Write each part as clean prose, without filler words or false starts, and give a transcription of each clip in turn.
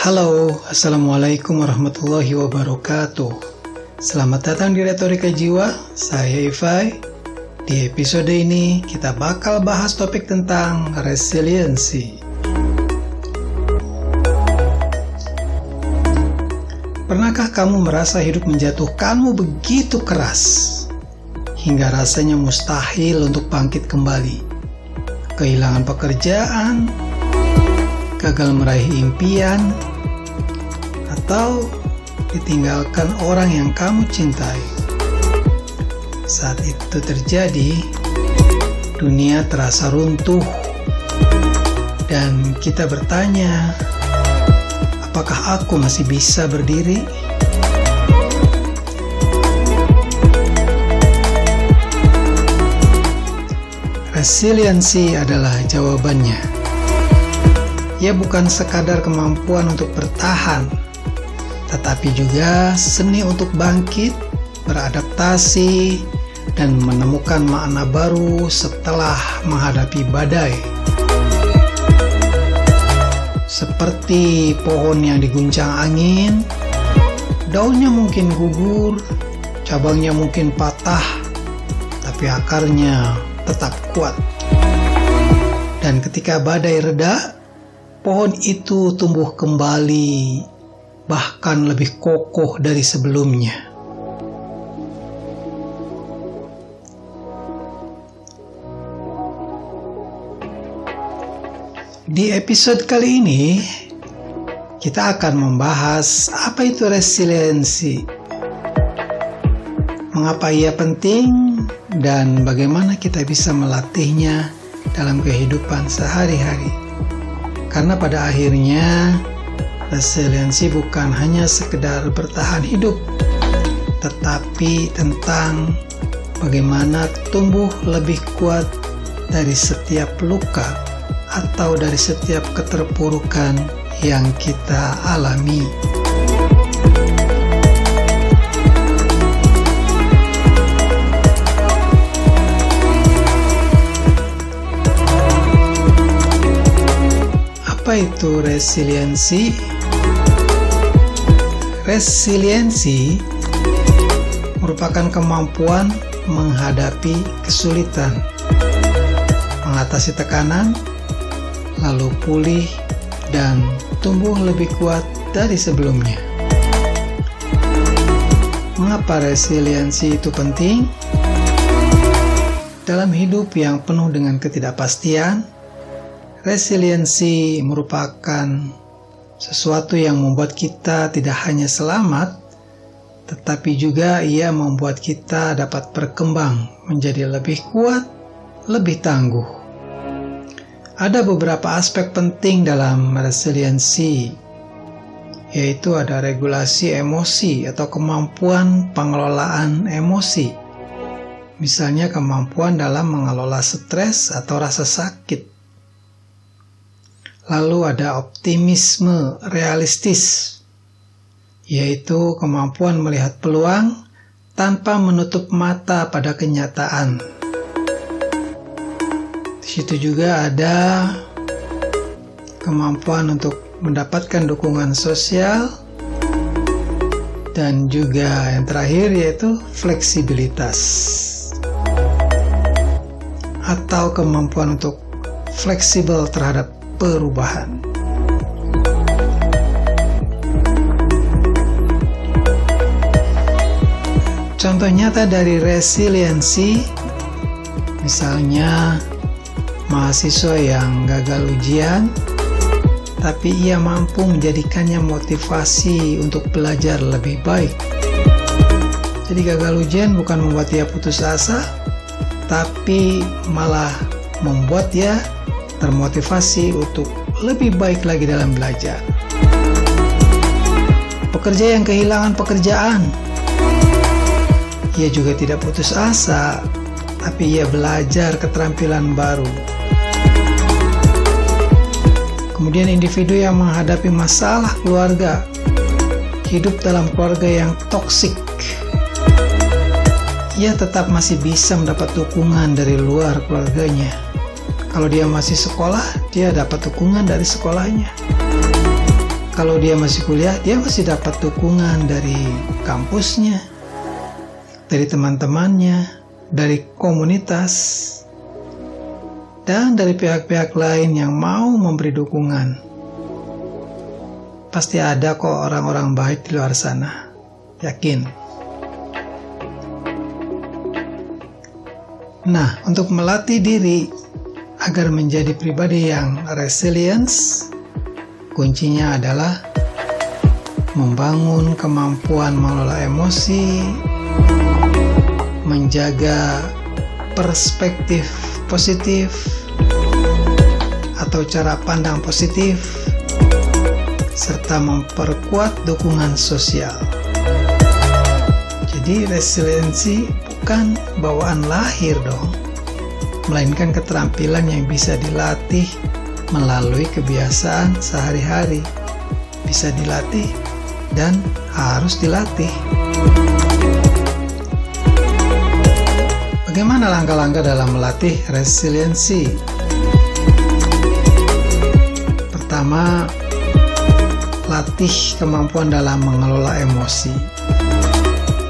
Halo, Assalamualaikum warahmatullahi wabarakatuh. Selamat datang di Retorika Jiwa, saya Ifai. Di episode ini kita bakal bahas topik tentang resiliensi. Pernahkah kamu merasa hidup menjatuhkanmu begitu keras, hingga rasanya mustahil untuk bangkit kembali? Kehilangan pekerjaan, gagal meraih impian, atau ditinggalkan orang yang kamu cintai. Saat itu terjadi, dunia terasa runtuh, dan kita bertanya, apakah aku masih bisa berdiri? Resiliensi adalah jawabannya. Ia bukan sekadar kemampuan untuk bertahan, tetapi juga seni untuk bangkit, beradaptasi, dan menemukan makna baru setelah menghadapi badai. Seperti pohon yang diguncang angin, daunnya mungkin gugur, cabangnya mungkin patah, tapi akarnya tetap kuat. Dan ketika badai reda, pohon itu tumbuh kembali, bahkan lebih kokoh dari sebelumnya. Di episode kali ini, kita akan membahas apa itu resiliensi, mengapa ia penting, dan bagaimana kita bisa melatihnya dalam kehidupan sehari-hari. Karena pada akhirnya, resiliensi bukan hanya sekedar bertahan hidup, tetapi tentang bagaimana tumbuh lebih kuat dari setiap luka atau dari setiap keterpurukan yang kita alami. Apa itu resiliensi? Resiliensi merupakan kemampuan menghadapi kesulitan, mengatasi tekanan, lalu pulih dan tumbuh lebih kuat dari sebelumnya. Mengapa resiliensi itu penting? Dalam hidup yang penuh dengan ketidakpastian, resiliensi merupakan sesuatu yang membuat kita tidak hanya selamat, tetapi juga ia membuat kita dapat berkembang menjadi lebih kuat, lebih tangguh. Ada beberapa aspek penting dalam resiliensi, yaitu ada regulasi emosi atau kemampuan pengelolaan emosi. Misalnya kemampuan dalam mengelola stres atau rasa sakit. Lalu ada optimisme realistis, yaitu kemampuan melihat peluang tanpa menutup mata pada kenyataan. Di situ juga ada kemampuan untuk mendapatkan dukungan sosial, dan juga yang terakhir yaitu fleksibilitas, atau kemampuan untuk fleksibel terhadap perubahan. Contoh nyata dari resiliensi, misalnya mahasiswa yang gagal ujian, tapi ia mampu menjadikannya motivasi untuk belajar lebih baik. Jadi gagal ujian bukan membuat dia putus asa, tapi malah membuat dia termotivasi untuk lebih baik lagi dalam belajar. Pekerja yang kehilangan pekerjaan, ia juga tidak putus asa, tapi ia belajar keterampilan baru. Kemudian individu yang menghadapi masalah keluarga, hidup dalam keluarga yang toksik, ia tetap masih bisa mendapat dukungan dari luar keluarganya. Kalau dia masih sekolah, dia dapat dukungan dari sekolahnya. Kalau dia masih kuliah, dia masih dapat dukungan dari kampusnya, dari teman-temannya, dari komunitas, dan dari pihak-pihak lain yang mau memberi dukungan. Pasti ada kok orang-orang baik di luar sana, yakin. Nah, untuk melatih diri agar menjadi pribadi yang resilience, kuncinya adalah membangun kemampuan mengelola emosi, menjaga perspektif positif atau cara pandang positif, serta memperkuat dukungan sosial. Jadi resiliensi bukan bawaan lahir dong, melainkan keterampilan yang bisa dilatih melalui kebiasaan sehari-hari. Bisa dilatih dan harus dilatih. Bagaimana langkah-langkah dalam melatih resiliensi? Pertama, latih kemampuan dalam mengelola emosi.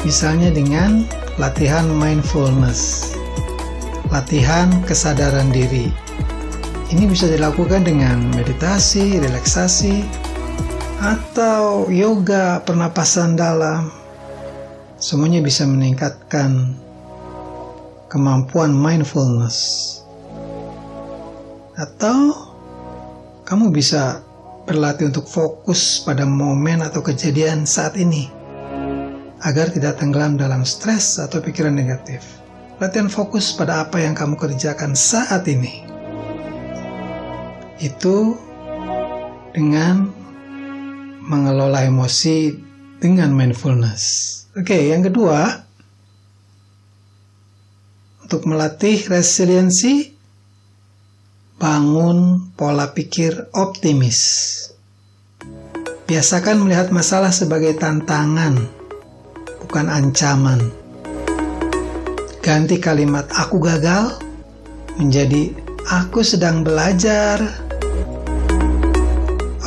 Misalnya dengan latihan mindfulness, latihan kesadaran diri. Ini bisa dilakukan dengan meditasi, relaksasi, atau yoga pernapasan dalam. Semuanya bisa meningkatkan kemampuan mindfulness. Atau kamu bisa berlatih untuk fokus pada momen atau kejadian saat ini, agar tidak tenggelam dalam stres atau pikiran negatif. Latihan fokus pada apa yang kamu kerjakan saat ini. Itu dengan mengelola emosi dengan mindfulness. Oke, yang kedua, untuk melatih resiliensi, bangun pola pikir optimis. Biasakan melihat masalah sebagai tantangan, bukan ancaman. Ganti kalimat "aku gagal" menjadi "aku sedang belajar".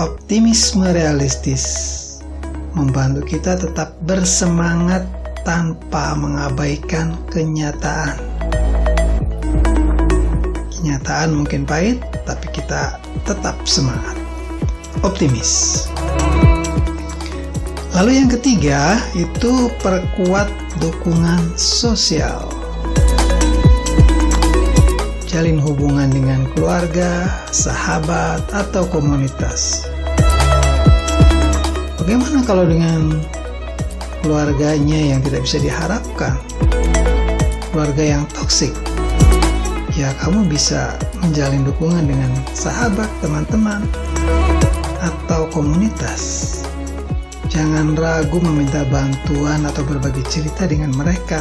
Optimisme realistis membantu kita tetap bersemangat tanpa mengabaikan kenyataan. Kenyataan mungkin pahit, tapi kita tetap semangat, optimis. Lalu yang ketiga, itu perkuat dukungan sosial. Jalin hubungan dengan keluarga, sahabat, atau komunitas. Bagaimana kalau dengan keluarganya yang tidak bisa diharapkan? Keluarga yang toksik? Ya, kamu bisa menjalin dukungan dengan sahabat, teman-teman, atau komunitas. Jangan ragu meminta bantuan atau berbagi cerita dengan mereka.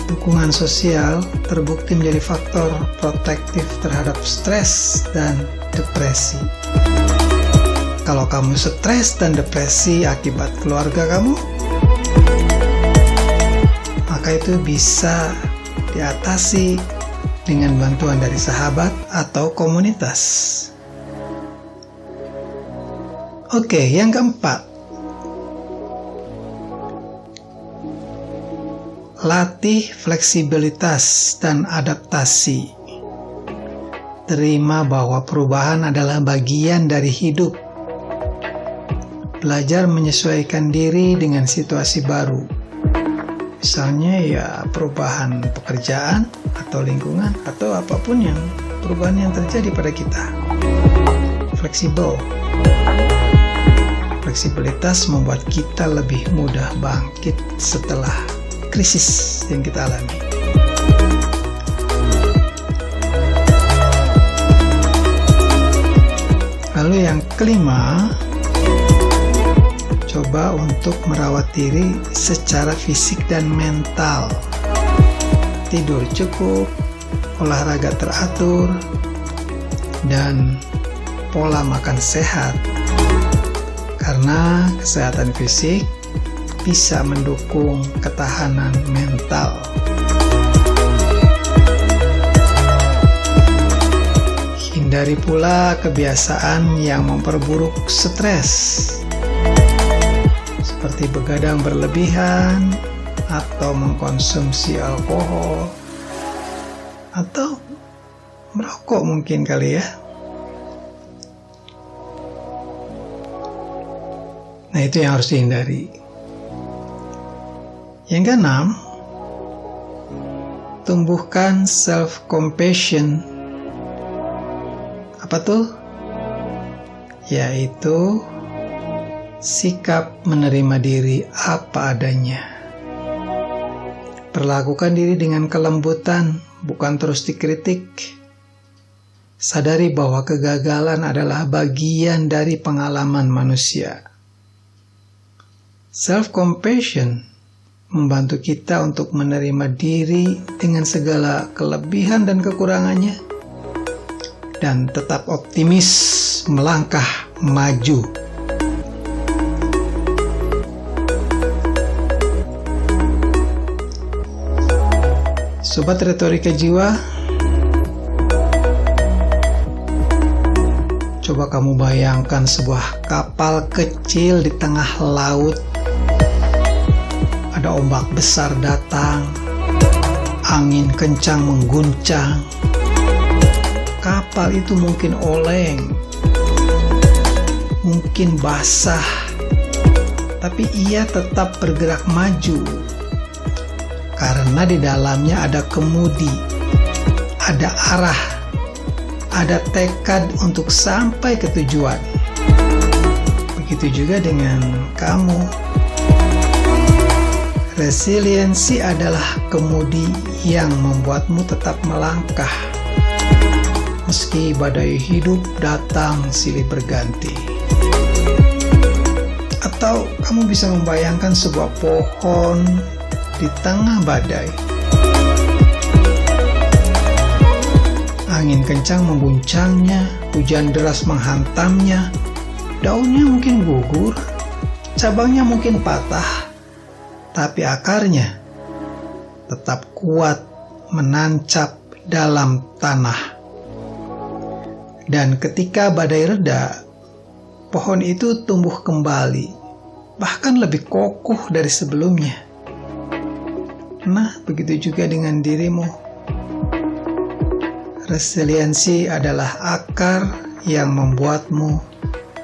Dukungan sosial terbukti menjadi faktor protektif terhadap stres dan depresi. Kalau kamu stres dan depresi akibat keluarga kamu, maka itu bisa diatasi dengan bantuan dari sahabat atau komunitas. Oke, yang keempat, latih fleksibilitas dan adaptasi. Terima bahwa perubahan adalah bagian dari hidup. Belajar menyesuaikan diri dengan situasi baru. Misalnya ya perubahan pekerjaan atau lingkungan atau apapun yang perubahan yang terjadi pada kita. Fleksibel. Fleksibilitas membuat kita lebih mudah bangkit setelah krisis yang kita alami. Lalu yang kelima, coba untuk merawat diri secara fisik dan mental. Tidur cukup, olahraga teratur, dan pola makan sehat. Karena kesehatan fisik bisa mendukung ketahanan mental. Hindari pula kebiasaan yang memperburuk stres, seperti begadang berlebihan, atau mengkonsumsi alkohol, atau merokok mungkin kali ya. Nah, itu yang harus dihindari. Yang keenam, tumbuhkan self-compassion. Apa tuh? Yaitu sikap menerima diri apa adanya. Perlakukan diri dengan kelembutan, bukan terus dikritik. Sadari bahwa kegagalan adalah bagian dari pengalaman manusia. Self-compassion membantu kita untuk menerima diri dengan segala kelebihan dan kekurangannya, dan tetap optimis melangkah maju. Sobat Retorika Jiwa, coba kamu bayangkan sebuah kapal kecil di tengah laut. Ada ombak besar datang, angin kencang mengguncang. Kapal itu mungkin oleng, mungkin basah, tapi ia tetap bergerak maju. Karena di dalamnya ada kemudi, ada arah, ada tekad untuk sampai ke tujuan. Begitu juga dengan kamu. Resiliensi adalah kemudi yang membuatmu tetap melangkah, meski badai hidup datang silih berganti. Atau kamu bisa membayangkan sebuah pohon di tengah badai. Angin kencang mengguncangnya, hujan deras menghantamnya, daunnya mungkin gugur, cabangnya mungkin patah, tapi akarnya tetap kuat menancap dalam tanah. Dan ketika badai reda, pohon itu tumbuh kembali, bahkan lebih kokoh dari sebelumnya. Nah, begitu juga dengan dirimu. Resiliensi adalah akar yang membuatmu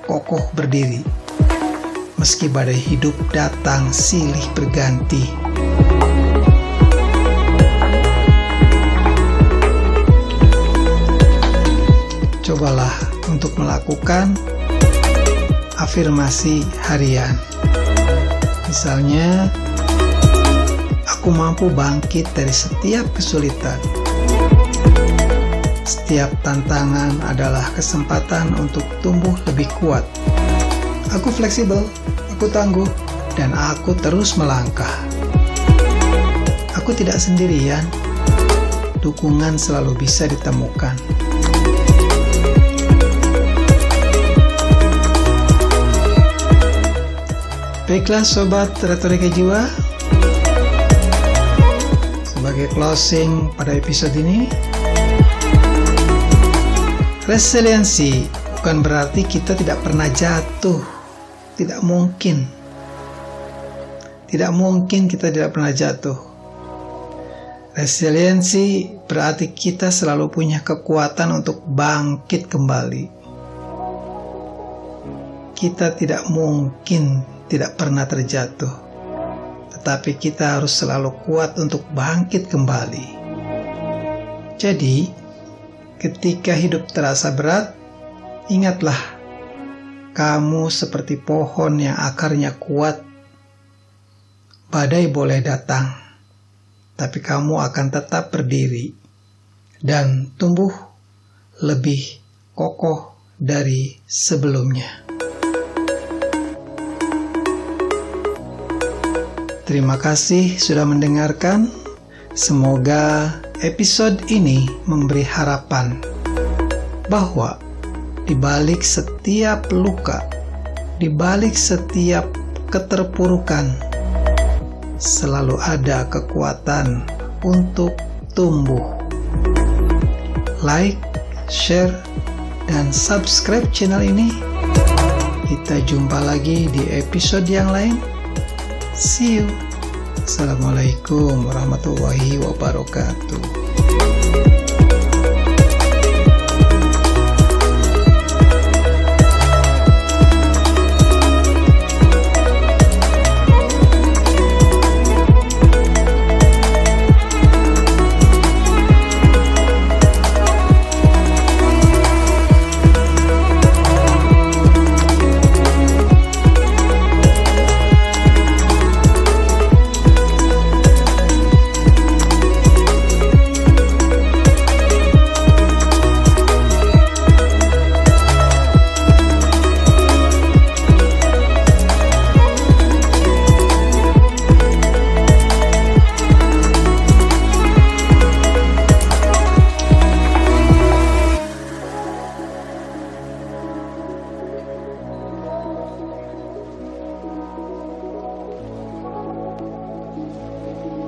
kokoh berdiri, meski badai hidup datang silih berganti. Cobalah untuk melakukan afirmasi harian. Misalnya, aku mampu bangkit dari setiap kesulitan. Setiap tantangan adalah kesempatan untuk tumbuh lebih kuat. Aku fleksibel, aku tangguh, dan aku terus melangkah. Aku tidak sendirian. Dukungan selalu bisa ditemukan. Baiklah Sobat Retorika Jiwa, sebagai closing pada episode ini, resiliensi bukan berarti kita tidak pernah jatuh. Tidak mungkin. Tidak mungkin kita tidak pernah jatuh. Resiliensi berarti kita selalu punya kekuatan untuk bangkit kembali. Kita tidak mungkin tidak pernah terjatuh, tetapi kita harus selalu kuat untuk bangkit kembali. Jadi, ketika hidup terasa berat, ingatlah, kamu seperti pohon yang akarnya kuat. Badai boleh datang, tapi kamu akan tetap berdiri dan tumbuh lebih kokoh dari sebelumnya. Terima kasih sudah mendengarkan. Semoga episode ini memberi harapan bahwa di balik setiap luka, di balik setiap keterpurukan, selalu ada kekuatan untuk tumbuh. Like, share, dan subscribe channel ini. Kita jumpa lagi di episode yang lain. See you. Assalamualaikum warahmatullahi wabarakatuh.